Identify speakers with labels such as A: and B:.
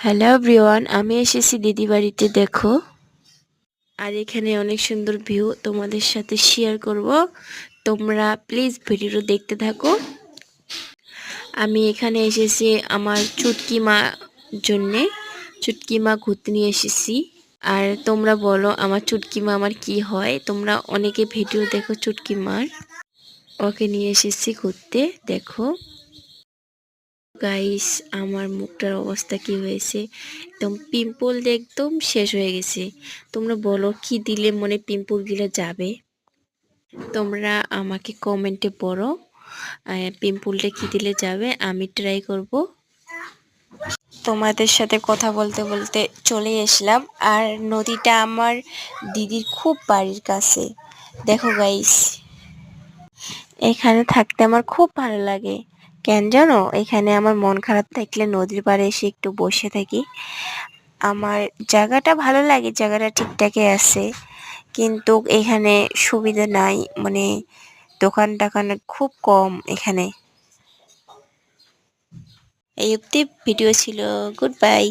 A: Hello everyone, আমি এসেছি দিদি বাড়িতে। দেখো, আর এখানে অনেক সুন্দর ভিউ তোমাদের সাথে শেয়ার করব। তোমরা প্লিজ ভিডিওটা দেখতে থাকো। আমি এখানে এসেছি আমার চুটকি মা জন্যে। চুটকি মা ঘুরতে নিয়ে এসেছি। আর তোমরা বলো আমার চুটকি মা আমার কি হয়। তোমরা অনেকে ভিডিও দেখো চুটকি মার। ওকে নিয়ে এসেছি ঘুরতে। দেখো গাইস, আমার মুখটার অবস্থা কি হয়েছে, একদম পিম্পল দিয়ে একদম শেষ হয়ে গেছে। তোমরা বলো কি দিলে মনে পিম্পল গুলো যাবে। তোমরা আমাকে কমেন্টে বলো পিম্পলটা কি দিলে যাবে, আমি ট্রাই করব। তোমাদের সাথে কথা বলতে বলতে চলে আসলাম। আর নদীটা আমার দিদির খুব বাড়ির কাছে। দেখো গাইস, এখানে থাকতে আমার খুব ভালো লাগে। কেন জানো, এখানে আমার মন খারাপ থাকলে নদীর পাড়ে এসে একটু বসে থাকি। আমার জায়গাটা ভালো লাগে, জায়গাটা ঠিকঠাকই আছে, কিন্তু এখানে সুবিধা নাই, মানে দোকান টাকান খুব কম এখানে। এই অবধি ভিডিও ছিল। Good bye.